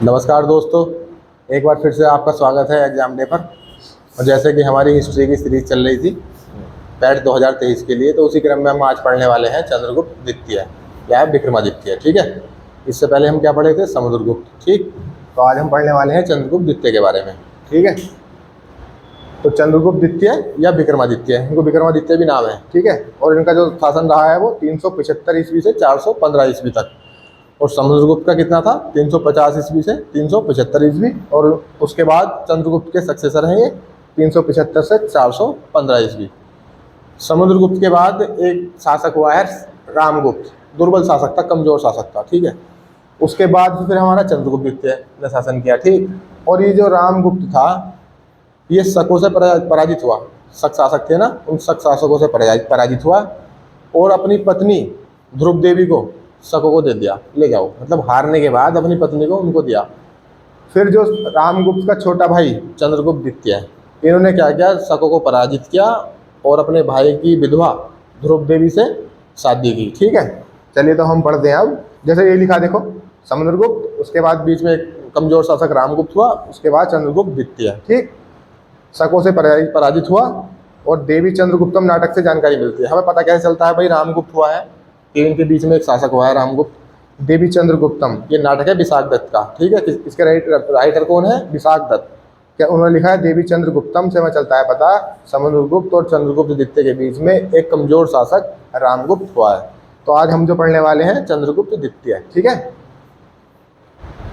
नमस्कार दोस्तों, एक बार फिर से आपका स्वागत है एग्ज़ाम डे पर। और जैसे कि हमारी हिस्ट्री की सीरीज चल रही थी पैट 2023 के लिए, तो उसी क्रम में हम आज पढ़ने वाले हैं चंद्रगुप्त द्वितीय या विक्रमादित्य। ठीक है, इससे पहले हम क्या पढ़े थे? समुद्रगुप्त। ठीक, तो आज हम पढ़ने वाले हैं चंद्रगुप्त द्वितीय के बारे में। ठीक है, तो चंद्रगुप्त द्वितीय या विक्रमादित्य, इनको विक्रमादित्य भी नाम है। ठीक है, और इनका जो शासन रहा है वो 375 ईस्वी से 415 ईस्वी तक। और समुद्रगुप्त का कितना था? 350 ईस्वी से 375 ईस्वी। और उसके बाद चंद्रगुप्त के सक्सेसर हैं ये 375 से 415 ईस्वी। समुद्रगुप्त के बाद एक शासक हुआ है रामगुप्त, दुर्बल शासक था, कमजोर शासक था। ठीक है, उसके बाद फिर हमारा चंद्रगुप्त द्वितीय ने शासन किया। ठीक, और ये जो रामगुप्त था ये शकों से पराजित हुआ। शक शासक थे ना, उन शक शासकों से पराजित हुआ और अपनी पत्नी ध्रुव देवी को शकों को दे दिया, ले जाओ। मतलब हारने के बाद अपनी पत्नी को उनको दिया। फिर जो रामगुप्त का छोटा भाई चंद्रगुप्त द्वितीय, इन्होंने क्या किया? शकों को पराजित किया और अपने भाई की विधवा ध्रुव देवी से शादी की। ठीक है, चलिए तो हम पढ़ते हैं अब। जैसे ये लिखा देखो, समुद्रगुप्त, उसके बाद बीच में एक कमजोर शासक रामगुप्त हुआ, उसके बाद चंद्रगुप्त द्वितीय। ठीक, शकों से पराजित हुआ और देवी चंद्रगुप्तम नाटक से जानकारी मिलती है। हमें पता कैसे चलता है भाई रामगुप्त हुआ है? इनके बीच में एक शासक हुआ है रामगुप्त। देवी चंद्रगुप्तम, ये नाटक है विशाख दत्त का। ठीक है, इसके राइटर कौन है? विशाख दत्त। क्या उन्होंने लिखा है देवी चंद्रगुप्तम से हमें चलता है पता समुद्रगुप्त और चंद्रगुप्त द्वितीय के बीच में एक कमजोर शासक रामगुप्त हुआ है। तो आज हम जो पढ़ने वाले हैं चंद्रगुप्त द्वितीय। ठीक है,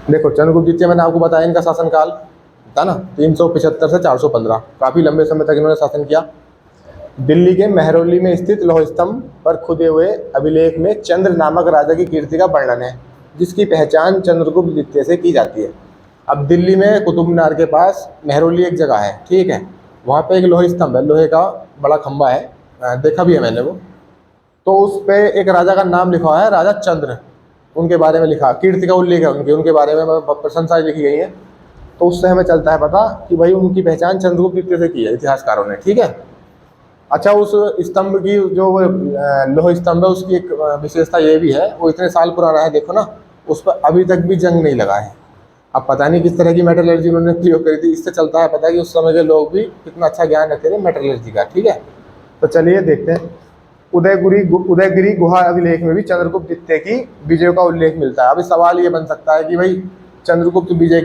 देखो चंद्रगुप्त द्वितीय मैंने आपको बताया इनका शासनकाल था ना 375 से 415, काफी लंबे समय तक इन्होंने शासन किया। दिल्ली के महरौली में स्थित लौह स्तंभ पर खुदे हुए अभिलेख में चंद्र नामक राजा की कीर्ति का वर्णन है, जिसकी पहचान चंद्रगुप्त द्वितीय से की जाती है। अब दिल्ली में कुतुब मीनार के पास महरौली एक जगह है। ठीक है, वहाँ पे एक लोह स्तंभ है, लोहे का बड़ा खंबा है, देखा भी है मैंने वो। तो उस पे एक राजा का नाम लिखा हुआ है, राजा चंद्र। उनके बारे में लिखा, कीर्ति का उल्लेख है उनके बारे में प्रशंसा लिखी गई है। तो उससे हमें चलता है पता कि भाई उनकी पहचान चंद्रगुप्त द्वितीय से की है इतिहासकारों ने। ठीक है, अच्छा, उस स्तंभ की जो लोह स्तंभ है उसकी एक विशेषता ये भी है, वो इतने साल पुराना है, देखो ना, उस पर अभी तक भी जंग नहीं लगा है। अब पता नहीं किस तरह की मेटलर्जी उन्होंने प्रयोग करी थी, इससे चलता है पता कि उस समय के लोग भी कितना अच्छा ज्ञान रखते थे मेटलर्जी का। ठीक है, तो चलिए देखते हैं। उदयगिरी गुहा अभिलेख में भी चंद्रगुप्त द्वितीय की विजय का उल्लेख मिलता है। अभी सवाल ये बन सकता है कि भाई चंद्रगुप्त द्वितीय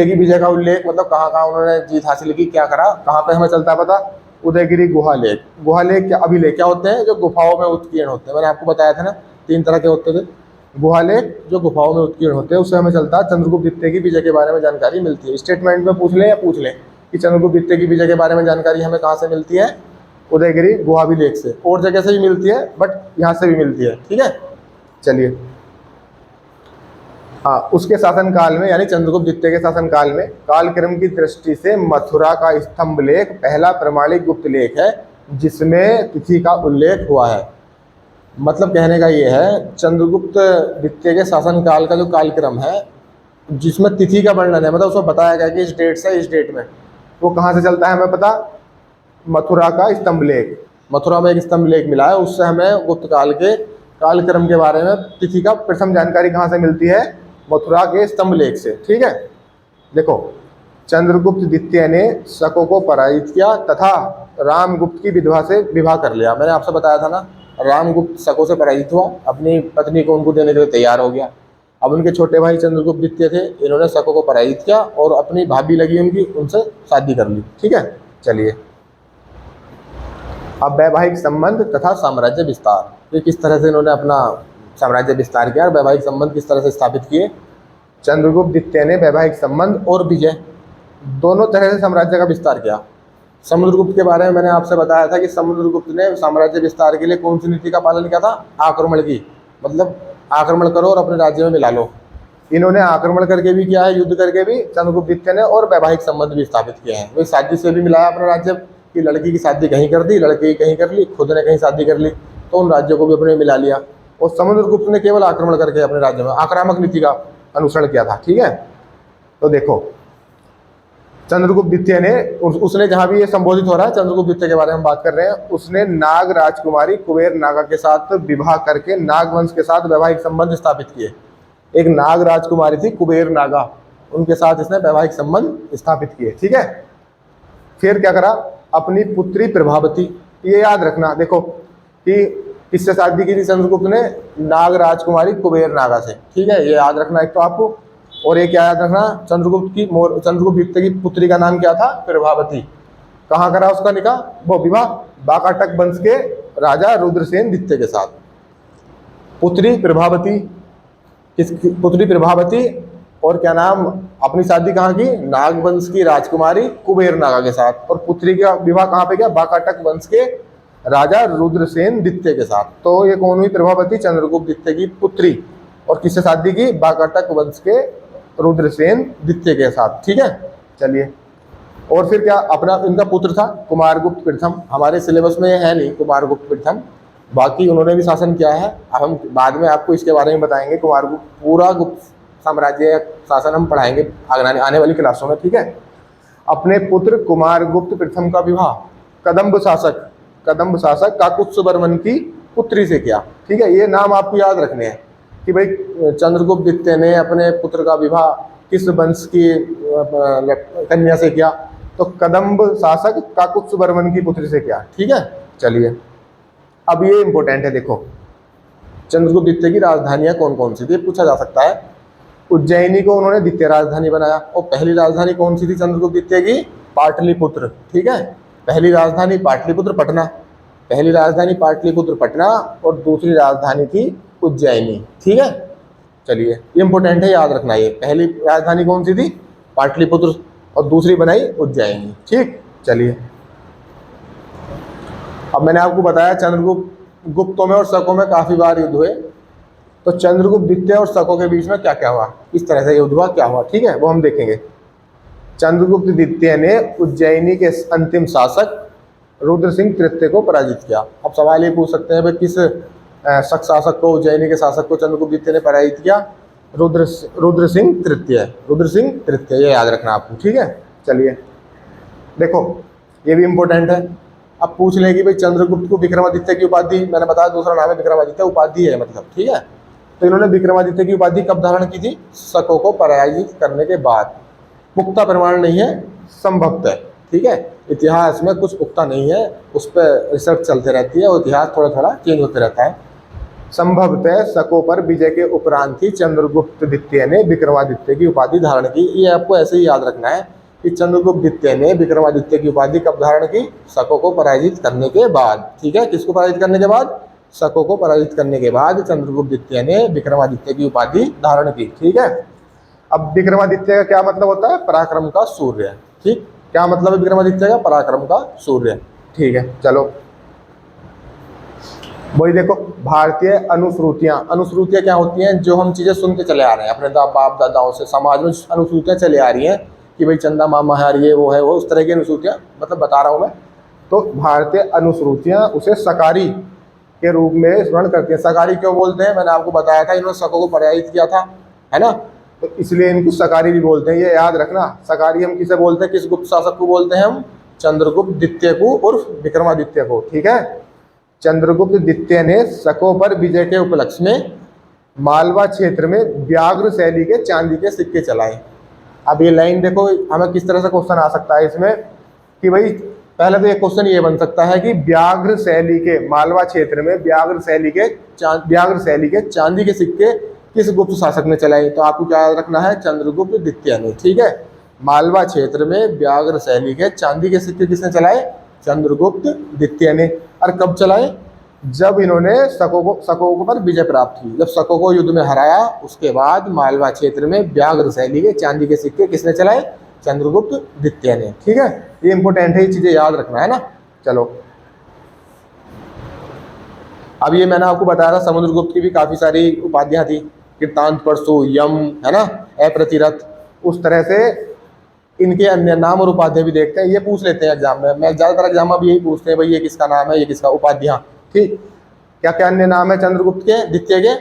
की विजय का उल्लेख मतलब कहाँ कहाँ उन्होंने जीत हासिल की, क्या करा, कहाँ पे हमें चलता है पता? उदयगिरी गुहालेख क्या अभिलेख क्या होते हैं? जो गुफाओं में उत्कीर्ण होते हैं। मैंने आपको बताया था ना 3 तरह के होते थे गुहालेख, जो गुफाओं में उत्कीर्ण होते हैं। उससे हमें चलता है चंद्रगुप्त द्वितीय की विजय के बारे में जानकारी मिलती है। स्टेटमेंट में पूछ लें या पूछ लें कि चंद्रगुप्त द्वितीय की विजय के बारे में जानकारी हमें कहाँ से मिलती है? उदयगिरी गुहाभिलेख से। और जगह से भी मिलती है, बट यहाँ से भी मिलती है। ठीक है, चलिए। हाँ, उसके शासनकाल में यानी चंद्रगुप्त द्वितीय के शासनकाल में कालक्रम की दृष्टि से मथुरा का स्तंभ लेख पहला प्रमाणिक गुप्त लेख है, जिसमें तिथि का उल्लेख हुआ है। मतलब कहने का ये है चंद्रगुप्त द्वितीय के शासनकाल का जो कालक्रम है जिसमें तिथि का वर्णन है, मतलब उसमें बताया गया कि इस डेट से इस डेट में, वो कहाँ से चलता है हमें पता? मथुरा का स्तंभ लेख। मथुरा में एक स्तंभ लेख मिला है, उससे हमें गुप्त काल के कालक्रम के बारे में तिथि का प्रथम जानकारी कहाँ से मिलती है? मथुरा के स्तंभ लेख से। ठीक है, देखो चंद्रगुप्त द्वितीय ने शकों को पराजित किया तथा रामगुप्त की विधवा से विवाह कर लिया। मैंने आपसे बताया था ना, रामगुप्त शकों से पराजित हुआ, अपनी पत्नी को उनको देने के लिए तैयार हो गया। अब उनके छोटे भाई चंद्रगुप्त द्वितीय थे, इन्होंने शकों को पराजित किया और अपनी भाभी लगी उनकी, उनसे शादी कर ली। ठीक है, चलिए। अब वैवाहिक संबंध तथा साम्राज्य विस्तार, ये किस तरह से इन्होंने अपना साम्राज्य विस्तार किया, वैवाहिक संबंध किस तरह से स्थापित किए? चंद्रगुप्त द्वितीय ने वैवाहिक संबंध और विजय दोनों तरह से साम्राज्य का विस्तार किया। समुद्रगुप्त के बारे में मैंने आपसे बताया था कि समुद्रगुप्त ने साम्राज्य विस्तार के लिए कौन सी नीति का पालन किया था? आक्रमण की, मतलब आक्रमण करो और अपने राज्य में मिला लो। इन्होंने आक्रमण करके भी किया है, युद्ध करके भी चंद्रगुप्त द्वितीय ने, और वैवाहिक संबंध भी स्थापित किए हैं। वे शादी से भी मिलाया अपने राज्य की, लड़की की शादी कहीं कर दी, लड़के की कहीं कर ली, खुद ने कहीं शादी कर ली, तो उन राज्यों को भी अपने मिला लिया। और समुद्रगुप्त ने केवल आक्रमण करके अपने राज्य में आक्रामक नीति का अनुसरण किया था। ठीक है, तो देखो चंद्रगुप्त द्वितीय ने उसने जहां भी ये संबोधित हो रहा है चंद्रगुप्त द्वितीय के बारे में बात कर रहे हैं, उसने नाग राजकुमारी कुबेर नागा के साथ विवाह करके नाग वंश के साथ वैवाहिक संबंध स्थापित किए। एक नाग राजकुमारी थी कुबेर नागा, उनके साथ इसने वैवाहिक संबंध स्थापित किए। ठीक है, फिर क्या करा, अपनी पुत्री प्रभावती, ये याद रखना देखो कि किससे शादी की थी चंद्रगुप्त ने, नाग राजकुमारी कुबेर नागा से। ठीक है, ये याद रखना एक तो आपको। और एक क्या याद रखना, चंद्रगुप्त द्वितीय की पुत्री का नाम क्या था, प्रभावती। कहाँ करा उसका निकाह, वो विवाह बाकाटक वंश के राजा रुद्रसेन द्वितीय के साथ। पुत्री प्रभावती, किसकी पुत्री प्रभावती, और क्या नाम, अपनी शादी कहाँ की, नागवंश की राजकुमारी कुबेर नागा के साथ। और पुत्री का विवाह कहाँ पे किया, बाकाटक वंश के राजा रुद्रसेन द्वितीय के साथ। तो ये कौन हुई, प्रभावती चंद्रगुप्त द्वितीय की पुत्री, और किससे शादी की, बाकाटक वंश के रुद्रसेन द्वितीय के साथ। ठीक है, चलिए। और फिर क्या, अपना इनका पुत्र था कुमारगुप्त प्रथम, हमारे सिलेबस में है नहीं कुमारगुप्त प्रथम, बाकी उन्होंने भी शासन किया है। अब हम बाद में आपको इसके बारे में बताएंगे, कुमारगुप्त पूरा गुप्त साम्राज्य शासन हम पढ़ाएंगे आने वाली क्लासों में। ठीक है, अपने पुत्र कुमारगुप्त प्रथम का विवाह कदम्ब शासक काकुत्स वर्मन की पुत्री से किया। ठीक है, ये नाम आपको याद रखने हैं कि भाई चंद्रगुप्त द्वितीय ने अपने पुत्र का विवाह किस वंश की कन्या से किया, तो कदम्ब शासक काकुत्स वर्मन की पुत्री से किया। ठीक है, चलिए। अब ये इंपॉर्टेंट है, देखो चंद्रगुप्त द्वितीय की राजधानियां कौन कौन सी थी, पूछा जा सकता है। उज्जैनी को उन्होंने द्वितीय राजधानी बनाया। और पहली राजधानी कौन सी थी चंद्रगुप्त द्वितीय की, पाटलिपुत्र। ठीक है, पहली राजधानी पाटलिपुत्र पटना, पहली राजधानी पाटलिपुत्र पटना, और दूसरी राजधानी थी उज्जैनी। ठीक है, चलिए, ये इंपॉर्टेंट है, याद रखना। ये पहली राजधानी कौन सी थी, पाटलिपुत्र, और दूसरी बनाई उज्जैनी। ठीक, चलिए। अब मैंने आपको बताया चंद्रगुप्त गुप्तों में और शकों में काफी बार युद्ध हुए, तो चंद्रगुप्त द्वितीय और शकों के बीच में क्या क्या हुआ, किस तरह से युद्ध हुआ, क्या हुआ, ठीक है, वो हम देखेंगे। चंद्रगुप्त द्वितीय ने उज्जैनी के अंतिम शासक रुद्र सिंह तृतीय को पराजित किया। अब सवाल ये पूछ सकते हैं भाई किस शक शासक को, उज्जैनी के शासक को चंद्रगुप्त द्वितीय ने पराजित किया, रुद्र सिंह तृतीय, ये याद रखना आपको। ठीक है, चलिए देखो, ये भी इम्पोर्टेंट है। अब पूछ लें कि भाई चंद्रगुप्त को विक्रमादित्य की उपाधि, मैंने बताया दूसरा नाम है विक्रमादित्य, उपाधि है मतलब। ठीक है, तो इन्होंने विक्रमादित्य की उपाधि कब धारण की थी, शकों को पराजित करने के बाद। पुख्ता प्रमाण नहीं है, संभवतः। ठीक है, इतिहास में कुछ पुख्ता नहीं है, उस पर रिसर्च चलते रहती है और इतिहास थोड़ा थोड़ा चेंज होते रहता है। संभवतः शकों पर विजय के उपरांत ही चंद्रगुप्त द्वितीय ने विक्रमादित्य की उपाधि धारण की। ये आपको ऐसे ही याद रखना है कि चंद्रगुप्त द्वितीय ने विक्रमादित्य की उपाधि कब धारण की, शकों को पराजित करने के बाद। ठीक है, किसको पराजित करने के बाद, शकों को पराजित करने के बाद चंद्रगुप्त द्वितीय ने विक्रमादित्य की उपाधि धारण की। ठीक है, अब विक्रमादित्य का क्या मतलब होता है, पराक्रम का सूर्य। ठीक, क्या मतलब है विक्रमादित्य का, पराक्रम का सूर्य। ठीक है, चलो वही देखो, भारतीय अनुश्रुतियां क्या होती हैं, जो हम चीजें सुनते चले आ रहे हैं अपने बाप दादाओं से, समाज में अनुश्रुतियां चले आ रही हैं कि भाई चंदा मामा है, ये वो है, वो उस तरह की अनुश्रुतियां मतलब बता रहा हूं मैं। तो भारतीय अनुश्रुतियां उसे सकारी के रूप में स्मरण करती हैं। सकारी क्यों बोलते हैं, मैंने आपको बताया था, इन्होंने शकों को पराजित किया था, है ना, तो इसलिए इनको सकारी भी बोलते हैं, ये याद रखना। सकारी हम किसे बोलते हैं, किस गुप्त शासक को बोलते हैं हम, चंद्रगुप्त द्वितीय को और विक्रमादित्य को। ठीक है, चंद्रगुप्त द्वितीय ने शकों पर विजय के उपलक्ष्य में मालवा क्षेत्र में व्याघ्र शैली के चांदी के सिक्के चलाए। अब ये लाइन देखो, हमें किस तरह से क्वेश्चन आ सकता है इसमें कि भाई पहले तो एक क्वेश्चन ये बन सकता है कि व्याघ्र शैली के, मालवा क्षेत्र में व्याघ्र शैली के चांदी के सिक्के किस गुप्त शासक ने चलाए, तो आपको क्या याद रखना है, चंद्रगुप्त द्वितीय ने। ठीक है, मालवा क्षेत्र में व्याघ्र शैली के चांदी के सिक्के किसने चलाए, चंद्रगुप्त द्वितीय ने। और कब चलाए, जब इन्होंने शकों पर विजय प्राप्त की, जब शकों को युद्ध में हराया, उसके बाद मालवा क्षेत्र में व्याघ्र शैली के चांदी के सिक्के किसने चलाए, चंद्रगुप्त द्वितीय ने। ठीक है, ये इंपॉर्टेंट है, ये चीजें याद रखना है ना। चलो, अब ये मैंने आपको बताया था समुद्रगुप्त की भी काफी सारी उपाधियां थी, कीर्तांत परशु, यम, है ना, अप्रतिरथ, उस तरह से इनके अन्य नाम और उपाधियां भी देखते हैं। ये पूछ लेते हैं एग्जाम में, मैं ज्यादातर एग्जाम में भी यही पूछते हैं भाई ये किसका नाम है, ये किसका, उपाधियां। ठीक, क्या क्या अन्य नाम है चंद्रगुप्त के द्वितीय के,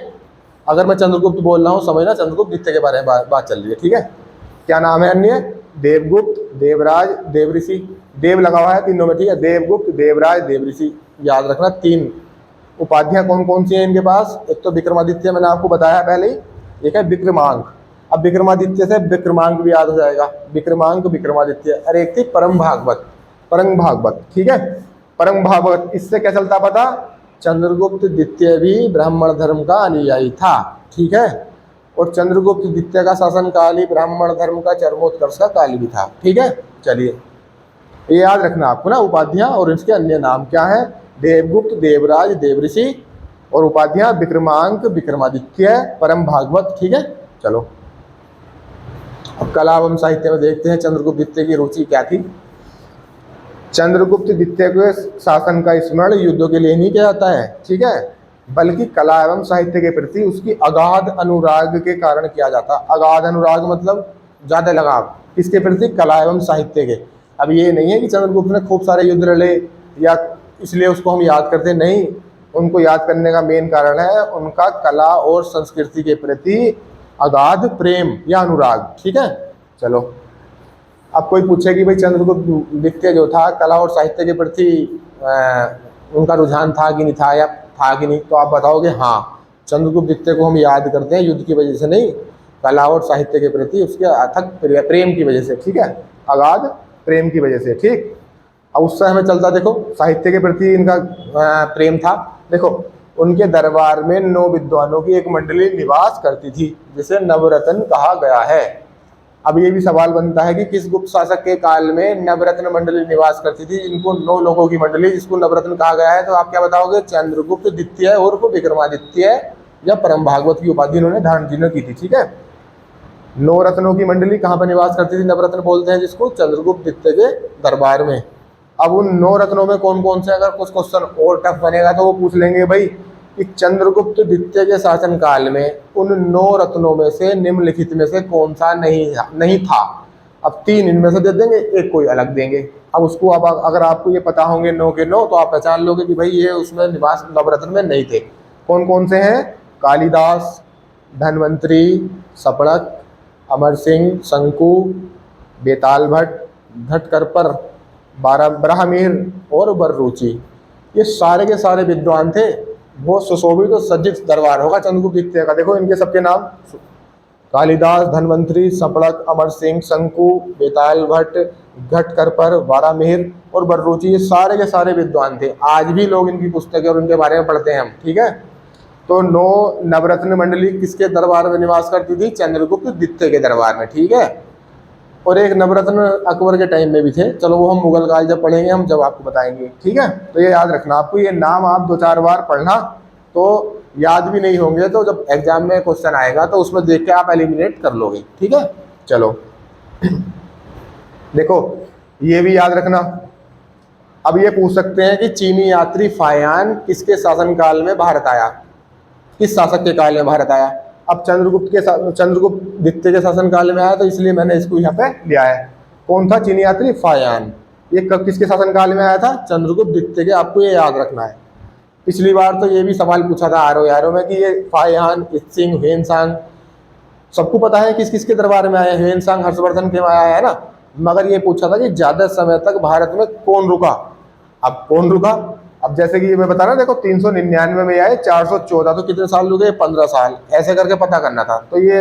अगर मैं चंद्रगुप्त बोल रहा हूँ समझना चंद्रगुप्त द्वितीय के बारे में बात चल रही है। ठीक है, क्या नाम है अन्य, देवगुप्त, देवराज, देवऋषि, देव लगा हुआ है तीनों में। ठीक है, देवगुप्त, देवराज, देवऋषि, याद रखना। तीन उपाधियां कौन कौन सी हैं इनके पास, एक तो विक्रमादित्य मैंने आपको बताया पहले ही, एक है विक्रमांक। अब विक्रमादित्य से विक्रमांक भी याद हो जाएगा, विक्रमांक विक्रमादित्य। अरे एक थी परम भागवत, परम भागवत, ठीक है, परम भागवत। इससे क्या चलता पता, चंद्रगुप्त द्वितीय भी ब्राह्मण धर्म का अनुयायी था, ठीक है, और चंद्रगुप्त द्वितीय का शासन काल ही ब्राह्मण धर्म का चरमोत्कर्ष का काल भी था, ठीक है। चलिए ये याद रखना आपको ना, उपाधियां और इसके अन्य नाम क्या है, देवगुप्त, देवराज, देवऋषि, और उपाधियां विक्रमांक, विक्रमादित्य, परम भागवत, ठीक है। चलो अब कला एवं साहित्य में देखते हैं चंद्रगुप्त द्वितीय की रुचि क्या थी। चंद्रगुप्त द्वितीय के शासन का स्मरण युद्धों के लिए नहीं किया जाता है, ठीक है, बल्कि कला एवं साहित्य के प्रति उसकी अगाध अनुराग के कारण किया जाता। अगाध अनुराग मतलब ज्यादा लगाव, किसके प्रति, कला एवं साहित्य के। अब ये नहीं है कि चंद्रगुप्त ने खूब सारे युद्ध लड़े या इसलिए उसको हम याद करते, नहीं, उनको याद करने का मेन कारण है उनका कला और संस्कृति के प्रति अगाध प्रेम या अनुराग, ठीक है। चलो अब कोई पूछे कि भाई चंद्रगुप्त द्वितीय जो था कला और साहित्य के प्रति उनका रुझान था कि नहीं था, या था कि नहीं, तो आप बताओगे हाँ, चंद्रगुप्त द्वितीय को हम याद करते हैं युद्ध की वजह से नहीं, कला और साहित्य के प्रति उसके अथक प्रेम की वजह से, ठीक है, अगाध प्रेम की वजह से, ठीक। अब उससे हमें चलता, देखो साहित्य के प्रति इनका प्रेम था। देखो उनके दरबार में 9 विद्वानों की एक मंडली निवास करती थी जिसे नवरत्न कहा गया है। अब ये भी सवाल बनता है कि किस गुप्त शासक के काल में नवरत्न मंडली निवास करती थी, इनको 9 लोगों की मंडली जिसको नवरत्न कहा गया है, तो आप क्या बताओगे, चंद्रगुप्त द्वितीय और विक्रमादित्य या परम भागवत की उपाधि इन्होंने धारण जिन्हों की थी, ठीक है। 9 रत्नों की मंडली कहाँ पर निवास करती थी, नवरत्न बोलते हैं जिसको, चंद्रगुप्त द्वितीय के दरबार में। अब उन 9 रत्नों में कौन कौन से, अगर कुछ क्वेश्चन और टफ बनेगा तो वो पूछ लेंगे भाई कि चंद्रगुप्त द्वितीय के शासन काल में उन 9 रत्नों में से निम्नलिखित में से कौन सा नहीं था। अब 3 इनमें से दे देंगे, एक कोई अलग देंगे। अब उसको अब अगर आपको ये पता होंगे 9 के 9 तो आप पहचान लोगे कि भाई ये उसमें निवास नवरत्न में नहीं थे। कौन कौन से हैं, कालिदास, धन्वंतरी, सपड़क, अमर सिंह, शंकु, बेताल भट्ट, घटकरपर, ब्राह्मीर और बर्रुचि। ये सारे के सारे विद्वान थे। बहुत सुशोभित और सज्जित दरबार होगा चंद्रगुप्त द्वितीय का। देखो इनके सबके नाम, कालिदास, धन्वंतरी, सपड़क, अमर सिंह, शंकु, बेताल भट्ट, घटकरपर, बारामीर और बर्रुचि, ये सारे के सारे विद्वान थे। आज भी लोग इनकी पुस्तकें और उनके बारे में पढ़ते हैं हम, ठीक है। तो 9 नवरत्न मंडली किसके दरबार में निवास करती थी, चंद्रगुप्त द्वितीय के दरबार में, ठीक है। और एक नवरत्न अकबर के टाइम में भी थे, चलो वो हम मुगल काल जब पढ़ेंगे हम जब आपको बताएंगे, ठीक है। तो ये याद रखना, आपको ये नाम आप 2-4 बार पढ़ना तो याद भी नहीं होंगे, तो जब एग्जाम में क्वेश्चन आएगा तो उसमें देख के आप एलिमिनेट कर लोगे, ठीक है। चलो देखो ये भी याद रखना। अब ये पूछ सकते हैं कि चीनी यात्री फायान किसके शासनकाल में भारत आया, किस शासक के काल में भारत आया। अब चंद्रगुप्त द्वितीय के शासन काल में आया, तो इसलिए मैंने इसको यहाँ पे लिया है। कौन था चीनी यात्री, फायान। ये कब किसके शासन काल में आया था, चंद्रगुप्त द्वितीय के। आपको ये याद रखना है। पिछली बार तो ये भी सवाल पूछा था आरो में कि ये फायान, इत्सिंग, ह्वेनसांग, सबको पता है किस किस के दरबार में आया। ह्वेनसांग हर्षवर्धन के आया है ना, मगर ये पूछा था कि ज्यादा समय तक भारत में कौन रुका। अब कौन रुका, अब जैसे कि मैं बता रहा, देखो 399 में आए, 414, तो कितने साल रुके, 15 साल, ऐसे करके पता करना था। तो ये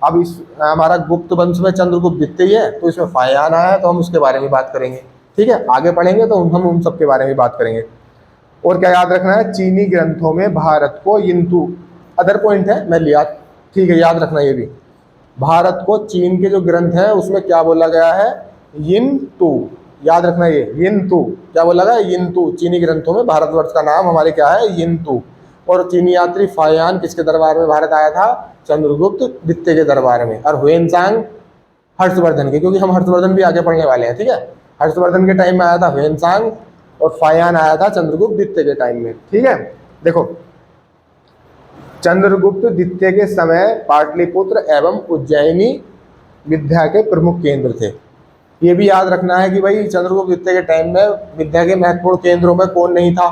अब इस हमारा गुप्त वंश में चंद्रगुप्त द्वितीय है, तो इसमें फायान आया, तो हम उसके बारे में बात करेंगे, ठीक है। आगे पढ़ेंगे तो हम उन सब के बारे में बात करेंगे। और क्या याद रखना है, चीनी ग्रंथों में भारत को यिंतु, अदर पॉइंट है मैं लिया, ठीक है, याद रखना ये भी। भारत को चीन के जो ग्रंथ हैं उसमें क्या बोला गया है, यिंतु, याद रखना ये यिंतु, क्या बोला गया, यिंतु। चीनी ग्रंथों में भारतवर्ष का नाम हमारे क्या है, यिंतु। और चीनी यात्री फायान किसके दरबार में भारत आया था, चंद्रगुप्त द्वितीय के दरबार में। और ह्वेनसांग हर्षवर्धन के, क्योंकि हम हर्षवर्धन भी आगे पढ़ने वाले हैं, ठीक है। हर्षवर्धन के टाइम में आया था ह्वेनसांग, और फायान आया था चंद्रगुप्त द्वितीय के टाइम में, ठीक है। देखो चंद्रगुप्त द्वितीय के समय पाटलिपुत्र एवं उज्जैनी विद्या के प्रमुख केंद्र थे। ये भी याद रखना है कि भाई चंद्रगुप्त द्वितीय के टाइम में विद्या के महत्वपूर्ण केंद्रों में कौन नहीं था।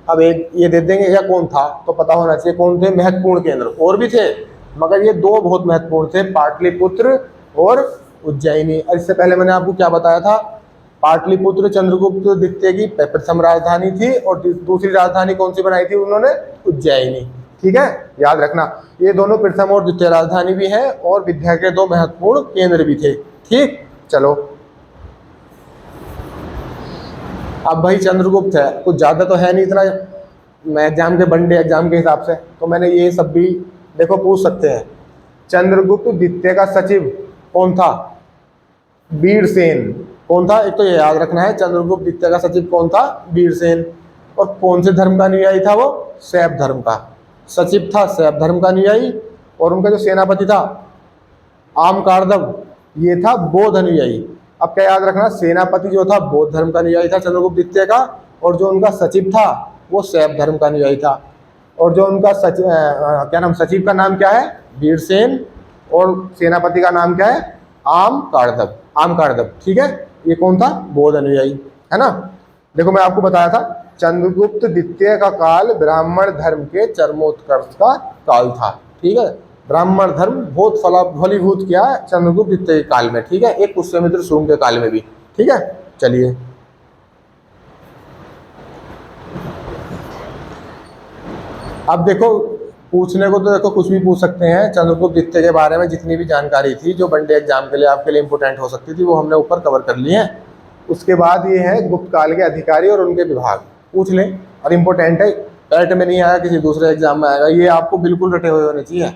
अब एक ये दे देंगे या कौन था, तो पता होना चाहिए कौन थे महत्वपूर्ण केंद्र। और भी थे मगर ये 2 बहुत महत्वपूर्ण थे, पाटलिपुत्र और उज्जैनी। और इससे पहले मैंने आपको क्या बताया था, पाटलिपुत्र चंद्रगुप्त द्वितीय की प्रथम राजधानी थी, और दूसरी राजधानी कौन सी बनाई थी उन्होंने, उज्जैनी, ठीक है, याद रखना। ये दोनों प्रथम और द्वितीय राजधानी भी है और विद्या के दो महत्वपूर्ण केंद्र भी थे। ठीक, चलो अब भाई चंद्रगुप्त है, कुछ ज्यादा तो है नहीं इतना, मैं एग्जाम के वनडे एग्जाम के हिसाब से तो मैंने ये सब भी देखो पूछ सकते हैं। चंद्रगुप्त द्वितीय का सचिव कौन था? वीरसेन। कौन था? एक तो ये याद रखना है, चंद्रगुप्त द्वितीय का सचिव कौन था? वीरसेन। और कौन से धर्म का अनुयायी था वो? शैव धर्म का। सचिव था शैव धर्म का अनुयायी, और उनका जो सेनापति था आमकारदव, ये था बौद्ध अनुयायी। अब क्या याद रखना, सेनापति जो था बौद्ध धर्म का अनुयायी था चंद्रगुप्त द्वितीय का, और जो उनका सचिव था वो शैव धर्म का अनुयायी था। और जो उनका क्या नाम, सचिव का नाम क्या है? वीरसेन, और सेनापति का नाम क्या है? आमकारदव। आमकारदव, ठीक है। ये कौन था? बौद्ध अनुयायी, है ना। देखो मैं आपको बताया था चंद्रगुप्त द्वितीय का काल ब्राह्मण धर्म के चरमोत्कर्ष का काल था, ठीक है। ब्राह्मण धर्म बहुत फलीभूत किया चंद्रगुप्त द्वितीय के काल में, ठीक है, एक पुष्यमित्र शुंग के काल में भी, ठीक है। चलिए अब देखो, पूछने को तो देखो कुछ भी पूछ सकते हैं। चंद्रगुप्त द्वितीय के बारे में जितनी भी जानकारी थी जो वनडे एग्जाम के लिए आपके लिए इंपोर्टेंट हो सकती थी वो हमने ऊपर कवर कर ली है। उसके बाद ये है गुप्त काल के अधिकारी और उनके विभाग, पूछ लें, और इम्पोर्टेंट है, पैट में नहीं आया, किसी दूसरे एग्जाम में आएगा, ये आपको बिल्कुल रटे हुए होने चाहिए।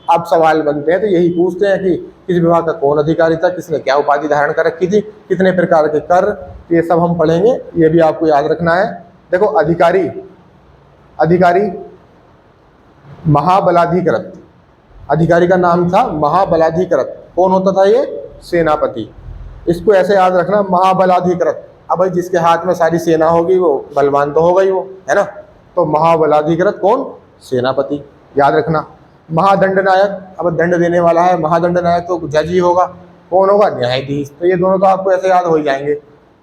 अब सवाल बनते हैं तो यही पूछते हैं कि किस विभाग का कौन अधिकारी था, किसने क्या उपाधि धारण कर रखी थी, कितने प्रकार के कर, ये सब हम पढ़ेंगे, ये भी आपको याद रखना है। देखो अधिकारी, अधिकारी महाबलाधिकृत, अधिकारी का नाम था महाबलाधिकृत। कौन होता था ये? सेनापति। इसको ऐसे याद रखना, महाबलाधिकृत। अब भाई जिसके हाथ में सारी सेना होगी वो बलवान तो होगा ही वो, है ना। तो महाबलाधिकृत कौन? सेनापति, याद रखना। महादंड नायक, अब दंड देने वाला है, महादंड नायक तो जज ही होगा। कौन होगा? न्यायाधीश। तो ये दोनों तो आपको ऐसे याद हो ही जाएंगे,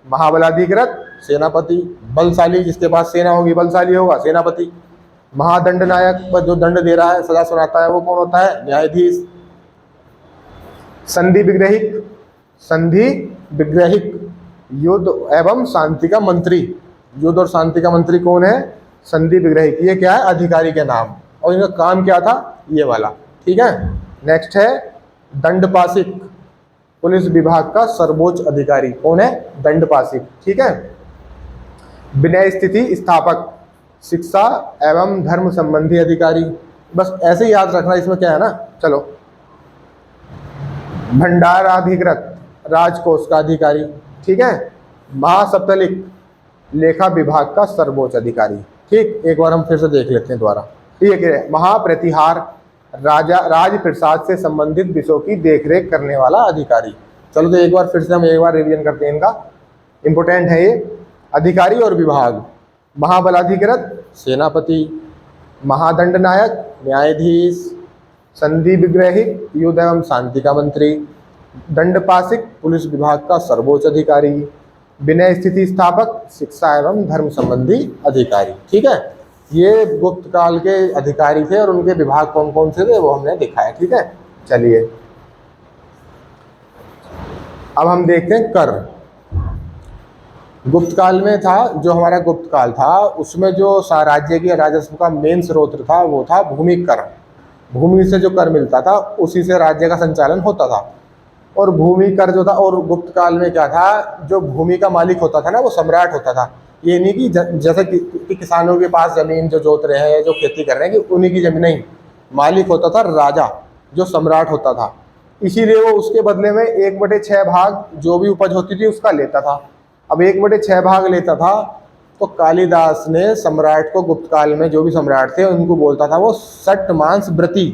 महाबलाधिकृत सेनापति। बलशाली, जिसके पास सेना होगी बलशाली होगा, सेनापति। महादंड नायक जो दंड दे रहा है, सजा सुनाता है, वो कौन होता है? न्यायाधीश। संधि विग्रहिक, संधि विग्रहिक युद्ध एवं शांति का मंत्री। युद्ध और शांति का मंत्री कौन है? संधि विग्रहिक। ये क्या है? अधिकारी के नाम, और इनका काम क्या था? ये वाला, ठीक है। नेक्स्ट है दंडपाशिक, पुलिस विभाग का सर्वोच्च अधिकारी। कौन है? दंडपाशिक, ठीक है। विनय स्थिति स्थापक, शिक्षा एवं धर्म संबंधी अधिकारी। बस ऐसे ही याद रखना, इसमें क्या है ना। चलो, भंडाराधिकृत, राजकोष का अधिकारी, ठीक है। महासप्तलिक, लेखा विभाग का सर्वोच्च अधिकारी, ठीक। एक बार हम फिर से देख लेते हैं दोबारा, ठीक है। महाप्रतिहार, राजा राजप्रसाद से संबंधित विषयों की देखरेख करने वाला अधिकारी। चलो तो एक बार फिर से हम एक बार रिवीजन करते हैं इनका, इंपोर्टेंट है ये। अधिकारी और विभाग, महाबलाधिकृत सेनापति, महादंड नायक न्यायाधीश, संधि विग्रहिक युद्ध एवं शांति का मंत्री, दंडपाशिक पुलिस विभाग का सर्वोच्च अधिकारी, विनय स्थिति स्थापक शिक्षा एवं धर्म संबंधी अधिकारी, ठीक है। ये गुप्त काल के अधिकारी थे और उनके विभाग कौन कौन से थे वो हमने दिखाया, ठीक है। चलिए अब हम देखते हैं कर। गुप्त काल में था, जो हमारा गुप्त काल था उसमें जो राज्य के राजस्व का मेन स्रोत था वो था भूमि कर। भूमि से जो कर मिलता था उसी से राज्य का संचालन होता था। और भूमि कर जो था, और गुप्त काल में क्या था, जो भूमि का मालिक होता था ना वो सम्राट होता था। ये नहीं कि जैसे कि किसानों के पास जमीन जो जोत रहे हैं, जो खेती कर रहे हैं, कि उन्हीं की जमीन नहीं, मालिक होता था राजा, जो सम्राट होता था। इसीलिए वो उसके बदले में 1/6 भाग जो भी उपज होती थी उसका लेता था। अब 1/6 भाग लेता था तो कालिदास ने सम्राट को गुप्त काल में जो भी सम्राट थे उनको बोलता था वो सटमांस व्रती।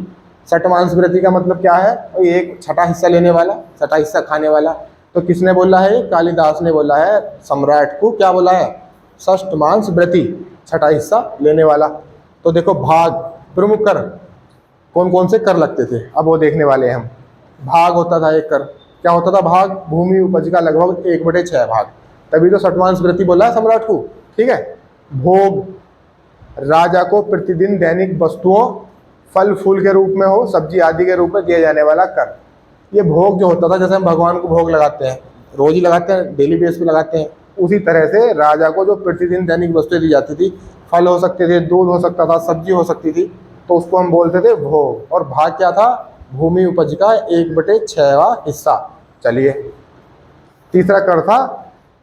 सटमांस व्रती का मतलब क्या है? एक छठा हिस्सा लेने वाला, छठा हिस्सा खाने वाला। तो किसने बोला है? कालिदास ने बोला है सम्राट को, क्या बोला है? षष्टमांस व्रती, छठा हिस्सा लेने वाला। तो देखो भाग, प्रमुख कर, कौन कौन से कर लगते थे अब वो देखने वाले हैं हम। भाग होता था एक कर, क्या होता था? भाग, भूमि उपज का लगभग 1/6 भाग, तभी तो सटमांस व्रती बोला है सम्राट को, ठीक है। भोग, राजा को प्रतिदिन दैनिक वस्तुओं, फल फूल के रूप में हो, सब्जी आदि के रूप में दिया जाने वाला कर। ये भोग जो होता था, जैसे हम भगवान को भोग लगाते हैं, रोज ही लगाते हैं, डेली बेस पे लगाते हैं, उसी तरह से राजा को जो प्रतिदिन दैनिक वस्तुएं दी जाती थी, फल हो सकते थे, दूध हो सकता था, सब्जी हो सकती थी, तो उसको हम बोलते थे भोग। और भाग क्या था? भूमि उपज का 1/6वां हिस्सा। चलिए, तीसरा कर था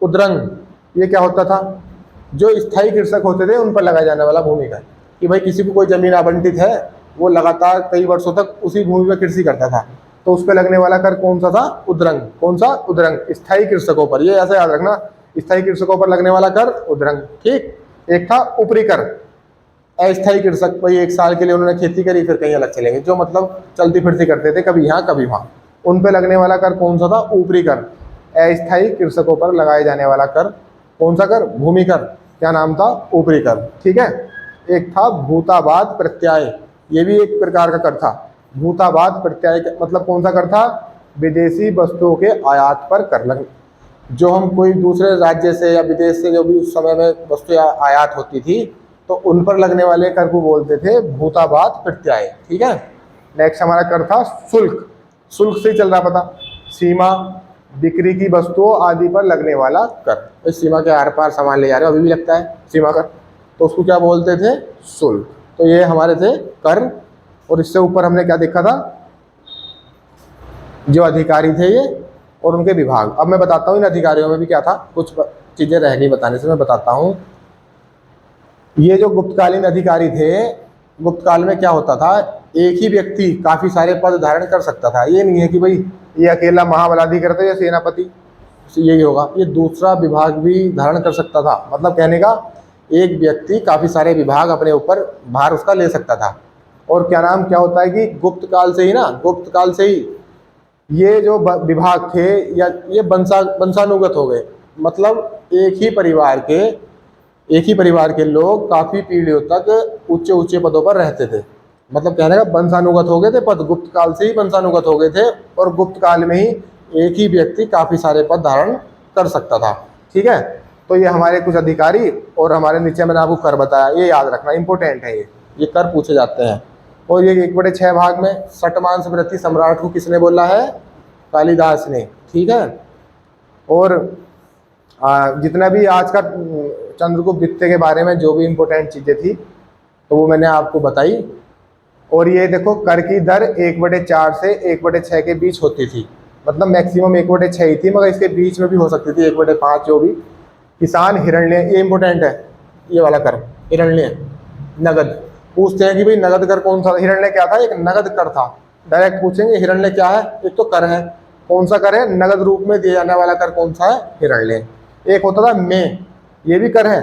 उद्रंग। ये क्या होता था? जो स्थायी कृषक होते थे उन पर लगाया जाने वाला भूमि कर, कि भाई किसी को कोई जमीन आवंटित है, वो लगातार कई वर्षों तक उसी भूमि पर कृषि करता था, तो उस पर लगने वाला कर कौन सा था? उद्रंग। कौन सा? उद्रंग। स्थायी कृषकों पर, ये ऐसा याद रखना, स्थायी कृषकों पर लगने वाला कर उद्रंग। ठीक। एक था ऊपरी कर। अस्थायी कृषक, भाई 1 साल के लिए उन्होंने खेती करी फिर कहीं अलग चले गए, जो मतलब चलती फिरती करते थे, कभी यहाँ कभी वहाँ, उन पे लगने वाला कर कौन सा था? ऊपरी कर। अस्थायी कृषकों पर लगाए जाने वाला कर कौन सा कर? भूमि कर। क्या नाम था? ऊपरी कर। ठीक है। एक था भूताबाद प्रत्यय। ये भी एक प्रकार का कर था। भूताबाद प्रत्यय मतलब कौन सा कर था? विदेशी वस्तुओं के आयात पर कर लग, जो हम कोई दूसरे राज्य से या विदेश से जो भी उस समय में वस्तु आयात होती थी, तो उन पर लगने वाले कर को बोलते थे भूताबाद प्रत्यय। ठीक है। नेक्स्ट हमारा कर था शुल्क। शुल्क से ही चल रहा पता, सीमा, बिक्री की वस्तुओं आदि पर लगने वाला कर। इस सीमा के आर पार सामान ले जा रहे हो, अभी भी लगता है सीमा कर, तो उसको क्या बोलते थे? शुल्क। तो ये हमारे थे कर। और इससे ऊपर हमने क्या देखा था? जो अधिकारी थे ये और उनके विभाग। अब मैं बताता हूँ इन अधिकारियों में भी क्या था, कुछ चीजें रह गई बताने से, मैं बताता हूँ। ये जो गुप्तकालीन अधिकारी थे, गुप्तकाल में क्या होता था, एक ही व्यक्ति काफी सारे पद धारण कर सकता था। ये नहीं है कि भाई ये अकेला महाबलाधिकारी या सेनापति यही होगा, ये दूसरा विभाग भी धारण कर सकता था। मतलब कहने का, एक व्यक्ति काफी सारे विभाग अपने ऊपर भार उसका ले सकता था। और क्या नाम क्या होता है कि गुप्तकाल से ही ना, गुप्तकाल से ही ये जो विभाग थे या ये वंशानुगत हो गए। मतलब एक ही परिवार के लोग काफी पीढ़ियों तक ऊंचे ऊंचे पदों पर रहते थे। मतलब कहने का वंशानुगत हो गए थे पद, गुप्त काल से ही वंशानुगत हो गए थे, और गुप्त काल में ही एक ही व्यक्ति काफी सारे पद धारण कर सकता था। ठीक है। तो ये हमारे कुछ अधिकारी, और हमारे नीचे मैंने आपको कर बताया, ये याद रखना, इंपॉर्टेंट है ये कर पूछे जाते हैं। और ये 1/6 भाग में सटमांस वृत्ति सम्राट को किसने बोला है? कालिदास ने। ठीक है। और जितना भी आज का चंद्रगुप्त द्वितीय के बारे में जो भी इम्पोर्टेंट चीज़ें थी, तो वो मैंने आपको बताई। और ये देखो, कर की दर 1/4 से 1/6 के बीच होती थी। मतलब मैक्सिमम 1/6 ही थी, मगर इसके बीच में भी हो सकती थी 1/5, जो भी। किसान हिरण्य, ये इम्पोर्टेंट है, ये वाला कर हिरण्य। नगद पूछते हैं कि भाई नगद कर कौन सा? हिरण्य क्या था? एक नगद कर था। डायरेक्ट पूछेंगे हिरण्य क्या है? एक तो कर है, कौन सा कर है? नगद रूप में दिया जाने वाला कर कौन सा है? हिरण्य। एक होता था में, ये भी कर है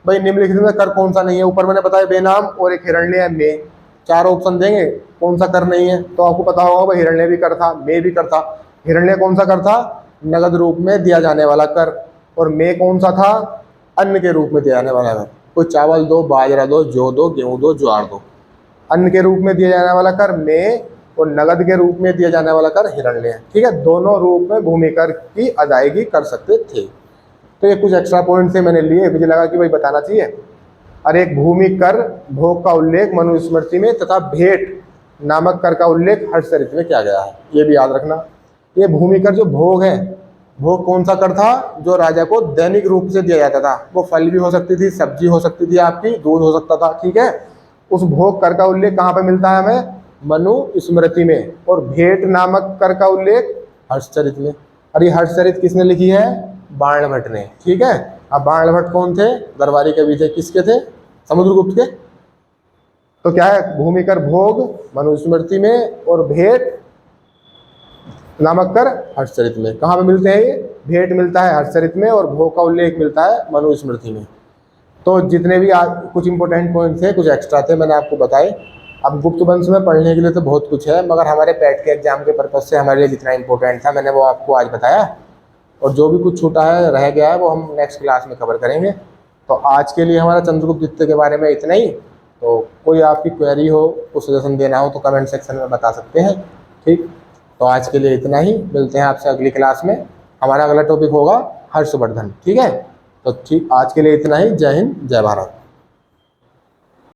भाई। निम्नलिखित में कर कौन सा नहीं है? ऊपर मैंने बताया बेनाम और एक हिरण्य है में। 4 ऑप्शन देंगे, कौन सा कर नहीं है? तो आपको पता होगा भाई हिरण्य भी कर था, में भी कर था। हिरण्य कौन सा कर था? नगद रूप में दिया जाने वाला कर। और में कौन सा था? अन्न के रूप में दिया जाने वाला कर। कोई चावल दो, बाजरा दो, जौ दो, गेहूं दो, ज्वार दो। अन्न के रूप में दिया जाने वाला कर में, और नगद के रूप में दिया जाने वाला कर हिरण्य। ठीक है। दोनों रूप में भूमि कर की अदायगी कर सकते थे। तो ये कुछ एक्स्ट्रा पॉइंट से मैंने लिए, मुझे लगा कि भाई बताना चाहिए। और एक भूमि कर भोग का उल्लेख मनुस्मृति में तथा भेंट नामक कर का उल्लेख हर्षचरित में किया गया है, ये भी याद रखना। ये भूमि कर जो भोग है, भोग कौन सा कर था? जो राजा को दैनिक रूप से दिया जाता था। वो फल भी हो सकती थी, सब्जी हो सकती थी, आपकी दूध हो सकता था। ठीक है। उस भोग कर का उल्लेख कहाँ पे मिलता है हमें? मनुस्मृति में। और भेंट नामक कर का उल्लेख हर्षचरित में। और ये हर्षचरित किसने लिखी है? बाणभट्ट ने। ठीक है। अब बाणभट्ट कौन थे? दरबारी कवि थे। किसके थे? समुद्रगुप्त के। तो क्या है? भूमि कर भोग मनुस्मृति में, और भेंट नामक कर हर्षचरित में। कहाँ पे मिलते हैं ये? भेंट मिलता है हर्षचरित में, और भोग का उल्लेख मिलता है मनुस्मृति में। तो जितने भी कुछ इंपॉर्टेंट पॉइंट थे, कुछ एक्स्ट्रा थे, मैंने आपको बताए। अब गुप्त वंश में पढ़ने के लिए तो बहुत कुछ है, मगर हमारे पैट के एग्जाम के पर्पज से हमारे लिए जितना इंपॉर्टेंट था मैंने वो आपको आज बताया। और जो भी कुछ छूटा है, रह गया है, वो हम नेक्स्ट क्लास में कवर करेंगे। तो आज के लिए हमारा चंद्रगुप्त द्वितीय के बारे में इतना ही। तो कोई आपकी क्वेरी हो, कुछ सजेशन देना हो, तो कमेंट सेक्शन में बता सकते हैं। ठीक। तो आज के लिए इतना ही, मिलते हैं आपसे अगली क्लास में। हमारा अगला टॉपिक होगा हर्षवर्धन। ठीक है। तो ठीक, आज के लिए इतना ही। जय हिंद, जय भारत।